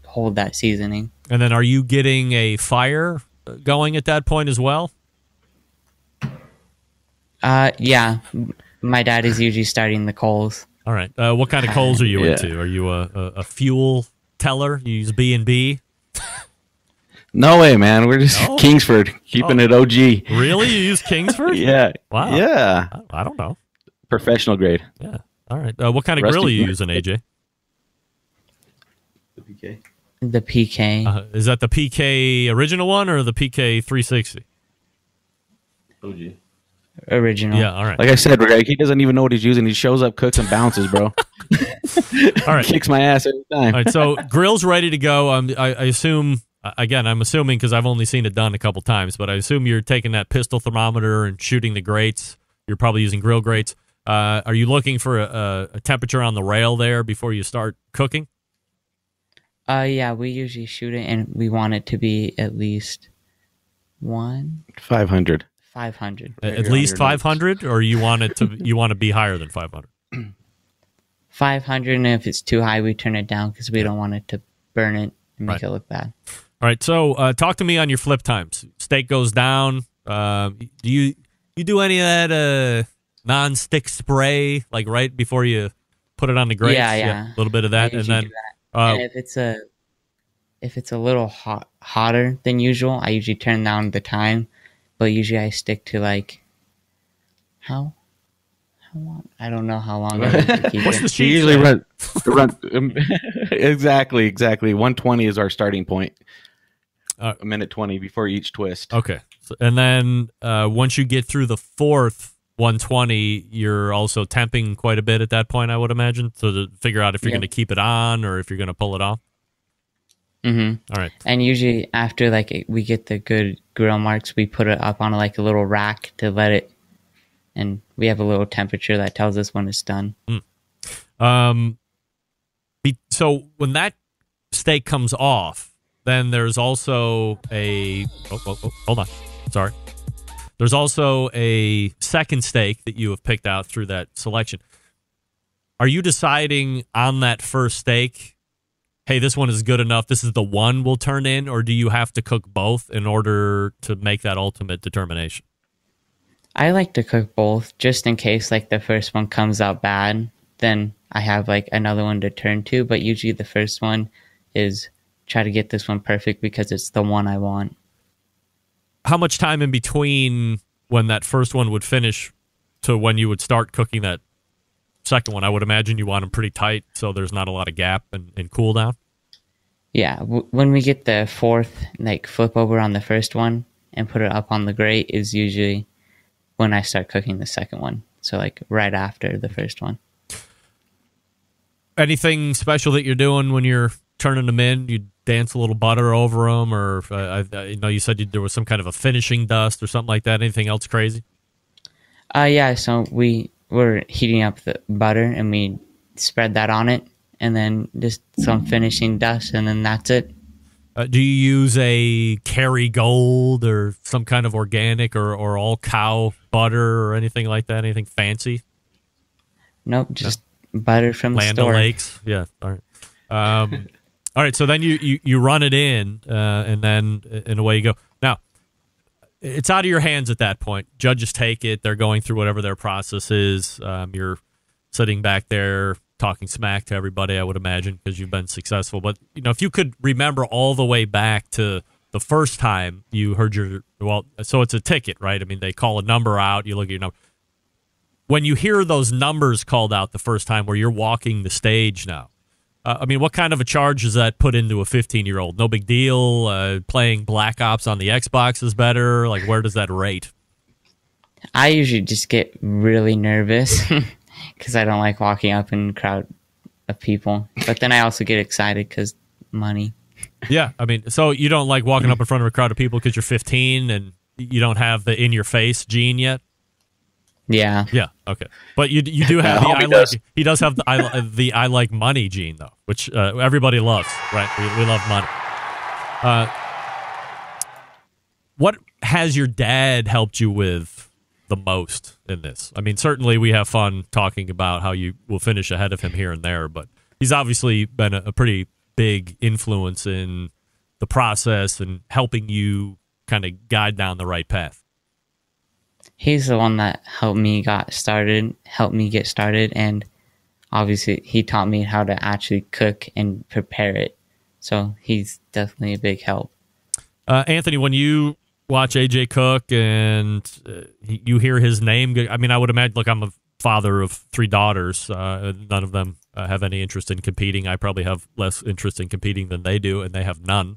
hold that seasoning. And then are you getting a fire going at that point as well? Yeah. My dad is usually starting the coals. All right. What kind of coals are you into? Are you a fuel teller? You use B&B? No way, man. We're just Kingsford, keeping it OG. Really? You use Kingsford? Yeah. Wow. Yeah. I don't know. Professional grade. Yeah. All right. What kind of grill are you using, AJ? The PK. The PK. Is that the PK original one or the PK 360? OG. Original. Yeah, all right. Like I said, Greg, he doesn't even know what he's using. He shows up, cooks, and bounces, bro. All right. Kicks my ass every time. All right, so grill's ready to go. I assume, again, I'm assuming because I've only seen it done a couple times, but I assume you're taking that pistol thermometer and shooting the grates. You're probably using grill grates. Are you looking for a temperature on the rail there before you start cooking? Yeah, we usually shoot it, and we want it to be at least 500. 500. At least 500, or you want to be higher than 500? 500, and if it's too high, we turn it down because we don't want it to burn it and make it look bad. All right, so talk to me on your flip times. Steak goes down. Do you do any of that non-stick spray, like right before you put it on the grates? Yeah. A little bit of that, and then and if it's a little hotter than usual, I usually turn down the time. But usually I stick to like how long? I don't know how long. What's the sheet? Usually run exactly. 120 is our starting point. A minute 20 before each twist. Okay, and then once you get through the fourth 120, you're also temping quite a bit at that point, I would imagine, so to figure out if you're going to keep it on or if you're going to pull it off. Mm-hmm. All right. And usually after like we get the good grill marks, we put it up on like a little rack to let it, and we have a little temperature that tells us when it's done. So when that steak comes off, then there's also a hold on. Sorry. There's also a second steak that you have picked out through that selection. Are you deciding on that first steak, hey, this one is good enough, this is the one we'll turn in, or do you have to cook both in order to make that ultimate determination? I like to cook both just in case like the first one comes out bad, then I have like another one to turn to, but usually the first one is try to get this one perfect because it's the one I want. How much time in between when that first one would finish to when you would start cooking that second one? I would imagine you want them pretty tight so there's not a lot of gap and cool down. Yeah, when we get the fourth, like flip over on the first one and put it up on the grate is usually when I start cooking the second one. So like right after the first one. Anything special that you're doing when you're turning them in? You dance a little butter over them, or I know you said there was some kind of a finishing dust or something like that. Anything else crazy? Yeah, so we're heating up the butter and we spread that on it, and then just some finishing dust, and then that's it. Do you use a Kerrygold or some kind of organic or all cow butter or anything like that? Anything fancy? Nope, just butter from the store. Land O'Lakes. Yeah. All right. All right. So then you run it in, and then away you go. Now, it's out of your hands at that point. Judges take it. They're going through whatever their process is. You're sitting back there talking smack to everybody, I would imagine, because you've been successful. But if you could remember all the way back to the first time you heard so it's a ticket, right? I mean, they call a number out. You look at your number. When you hear those numbers called out the first time, where you're walking the stage now, I mean, what kind of a charge does that put into a 15-year-old? No big deal. Playing Black Ops on the Xbox is better. Like, where does that rate? I usually just get really nervous because I don't like walking up in a crowd of people. But then I also get excited because money. Yeah, I mean, so you don't like walking up in front of a crowd of people because you're 15 and you don't have the in-your-face gene yet? Yeah. Yeah. Okay. But you do have he does have the I like money gene though, which everybody loves, right? We love money. What has your dad helped you with the most in this? I mean, certainly we have fun talking about how you will finish ahead of him here and there, but he's obviously been a pretty big influence in the process and helping you kind of guide down the right path. He's the one that helped me get started, and obviously he taught me how to actually cook and prepare it. So he's definitely a big help. Anthony, when you watch AJ cook and you hear his name, I mean, I would imagine, look, I'm a father of 3 daughters. None of them have any interest in competing. I probably have less interest in competing than they do, and they have none.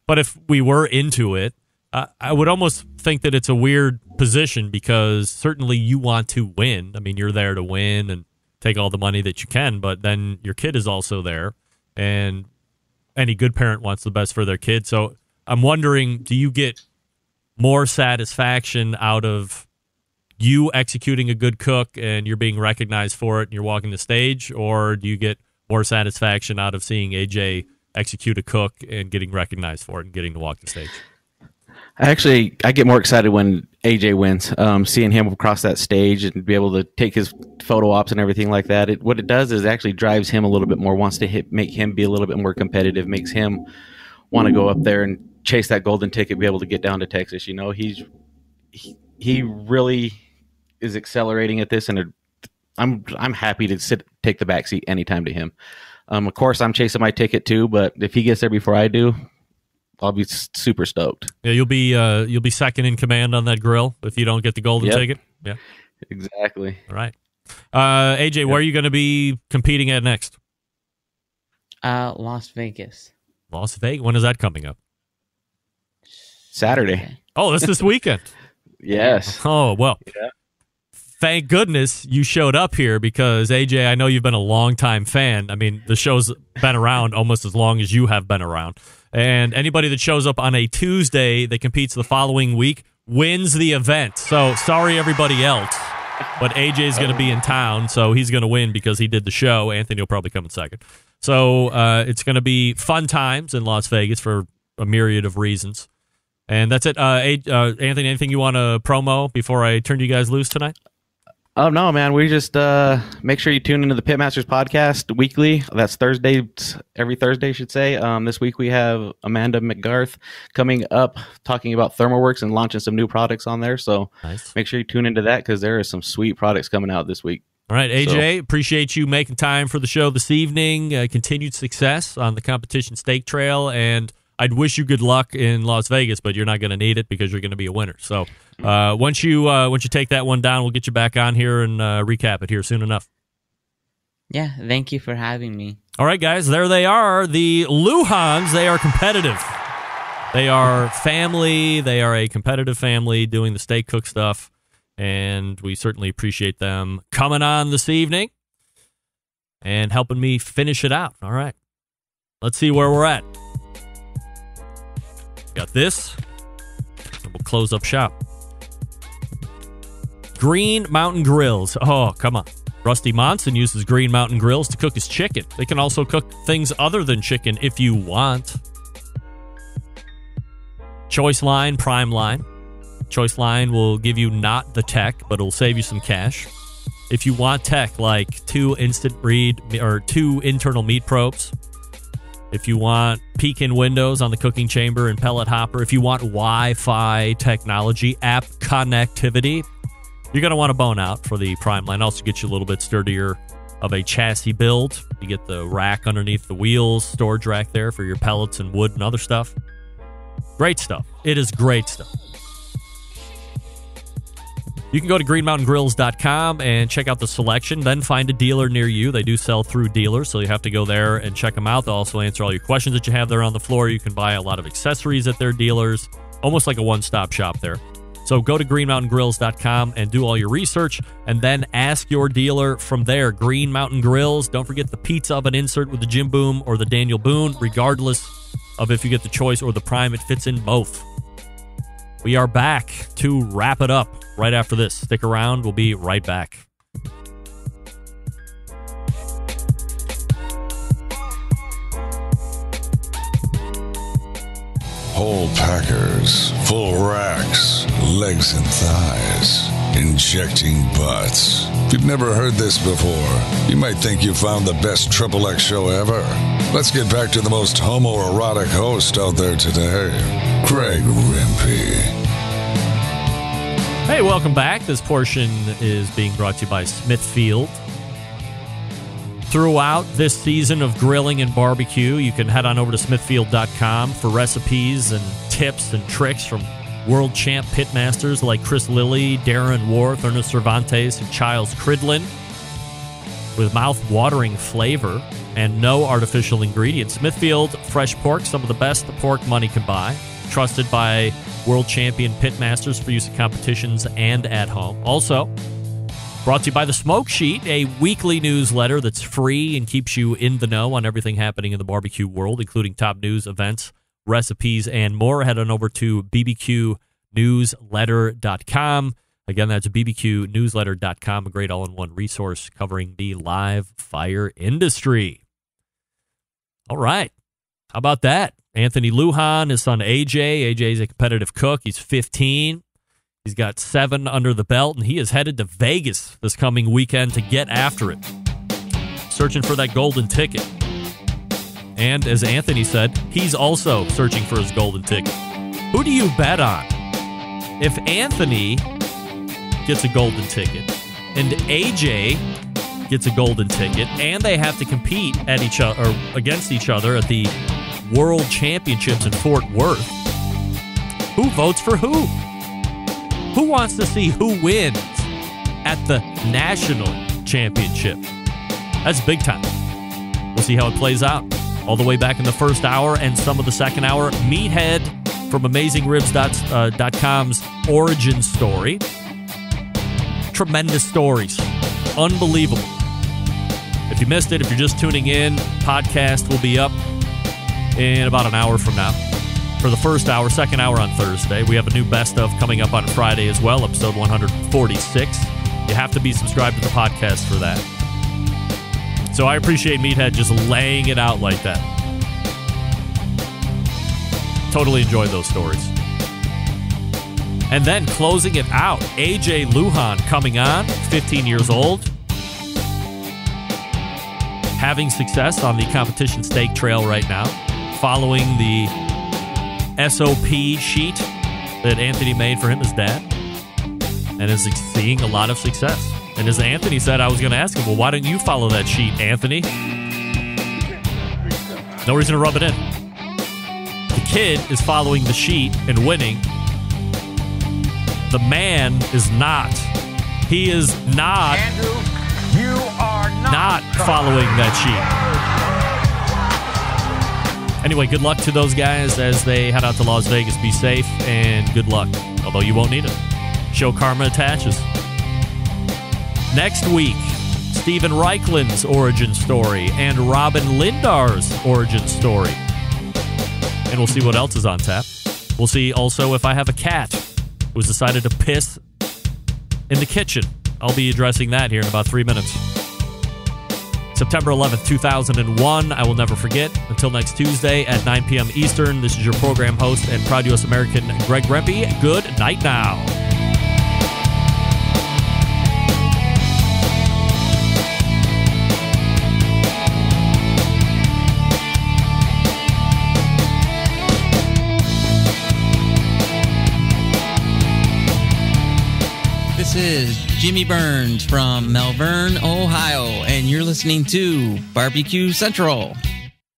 But if we were into it, I would almost think that it's a weird position because certainly you want to win. I mean, you're there to win and take all the money that you can, but then your kid is also there, and any good parent wants the best for their kid. So I'm wondering, do you get more satisfaction out of you executing a good cook and you're being recognized for it and you're walking the stage, or do you get more satisfaction out of seeing AJ execute a cook and getting recognized for it and getting to walk the stage? Actually, I get more excited when AJ wins, seeing him across that stage and be able to take his photo ops and everything like that. What it does is actually drives him a little bit more, wants to make him be a little bit more competitive, makes him want to go up there and chase that golden ticket, be able to get down to Texas. You know, he really is accelerating at this, and I'm happy to take the backseat anytime to him. Of course, I'm chasing my ticket too, but if he gets there before I do, I'll be super stoked. Yeah, you'll be second in command on that grill if you don't get the golden ticket. Yeah, exactly. All right, AJ, where are you going to be competing at next? Las Vegas. Las Vegas. When is that coming up? Saturday. Oh, that's this weekend. Yes. Oh well. Yeah. Thank goodness you showed up here because, AJ, I know you've been a longtime fan. I mean, the show's been around almost as long as you have been around. And anybody that shows up on a Tuesday that competes the following week wins the event. So, sorry everybody else, but AJ's going to be in town, so he's going to win because he did the show. Anthony will probably come in second. So, it's going to be fun times in Las Vegas for a myriad of reasons. And that's it. Anthony, anything you want to promo before I turn you guys loose tonight? Oh, no, man. We just make sure you tune into the Pitmasters podcast weekly. That's every Thursday, I should say. This week we have Amanda McGarth coming up talking about ThermoWorks and launching some new products on there. So Make sure you tune into that because there are some sweet products coming out this week. All right, AJ, appreciate you making time for the show this evening. Continued success on the competition stake trail, and I'd wish you good luck in Las Vegas, but you're not going to need it because you're going to be a winner. So once you take that one down, we'll get you back on here and recap it here soon enough. Yeah, thank you for having me. All right, guys, there they are. The Lujans, they are competitive. They are family. They are a competitive family doing the steak cook stuff, and we certainly appreciate them coming on this evening and helping me finish it out. All right, let's see where we're at. Got this, and we'll close up shop. Green Mountain Grills. Oh, come on. Rusty Monson uses Green Mountain Grills to cook his chicken. They can also cook things other than chicken if you want. Choice Line, Prime Line. Choice Line will give you not the tech, but it'll save you some cash. If you want tech like 2 internal meat probes, if you want peek-in windows on the cooking chamber and pellet hopper, if you want Wi-Fi technology, app connectivity, you're going to want to bone out for the Prime Line. Also gets you a little bit sturdier of a chassis build. You get the rack underneath the wheels, storage rack there for your pellets and wood and other stuff. Great stuff. It is great stuff. You can go to greenmountaingrills.com and check out the selection, then find a dealer near you. They do sell through dealers, so you have to go there and check them out. They'll also answer all your questions that you have there on the floor. You can buy a lot of accessories at their dealers, almost like a one-stop shop there. So go to greenmountaingrills.com and do all your research, and then ask your dealer from there. Green Mountain Grills. Don't forget the pizza oven insert with the Jim Boom or the Daniel Boone. Regardless of if you get the choice or the Prime, it fits in both. We are back to wrap it up right after this. Stick around. We'll be right back. Whole packers, full racks, legs and thighs. injecting butts. If you've never heard this before, you might think you found the best XXX show ever. Let's get back to the most homoerotic host out there today, Greg Rempe. Hey, welcome back. This portion is being brought to you by Smithfield. Throughout this season of grilling and barbecue, you can head on over to smithfield.com for recipes and tips and tricks from world champ pitmasters like Chris Lilly, Darren Worth, Ernest Cervantes, and Childs Cridlin. With mouth-watering flavor and no artificial ingredients. Smithfield fresh pork, some of the best the pork money can buy. Trusted by world champion pitmasters for use in competitions and at home. Also, brought to you by The Smoke Sheet, a weekly newsletter that's free and keeps you in the know on everything happening in the barbecue world, including top news, events, recipes, and more. Head on over to bbqnewsletter.com. Again, that's bbqnewsletter.com, a great all-in-one resource covering the live fire industry. All right. How about that? Anthony Lujan, his son AJ. AJ is a competitive cook. He's 15. He's got 7 under the belt, and he is headed to Vegas this coming weekend to get after it. Searching for that golden ticket. And as Anthony said, he's also searching for his golden ticket. Who do you bet on? If Anthony gets a golden ticket and AJ gets a golden ticket, and they have to compete at each other or against each other at the World Championships in Fort Worth, who votes for who? Who wants to see who wins at the National Championship? That's big time. We'll see how it plays out. All the way back in the first hour and some of the second hour, Meathead from AmazingRibs.com's origin story. Tremendous stories. Unbelievable. If you missed it, if you're just tuning in, podcast will be up in about an hour from now. For the first hour, second hour on Thursday. We have a new best of coming up on Friday as well, episode 146. You have to be subscribed to the podcast for that. So I appreciate Meathead just laying it out like that. Totally enjoyed those stories. And then closing it out, AJ Lujan coming on, 15 years old. Having success on the competition steak trail right now. Following the SOP sheet that Anthony made for him as dad. And is seeing a lot of success. And as Anthony said, I was going to ask him, well, why didn't you follow that sheet, Anthony? No reason to rub it in. The kid is following the sheet and winning. The man is not. He is not. Andrew, you are not following that sheet. Anyway, good luck to those guys as they head out to Las Vegas. Be safe and good luck. Although you won't need it. Show karma attaches. Next week, Stephen Reichlin's origin story and Robin Lindar's origin story. And we'll see what else is on tap. We'll see also if I have a cat who's decided to piss in the kitchen. I'll be addressing that here in about 3 minutes. September 11th, 2001. I will never forget. Until next Tuesday at 9 p.m. Eastern, this is your program host and proud U.S. American Greg Rempe. Good night now. This is Jimmy Burns from Malvern, Ohio, and you're listening to Barbecue Central.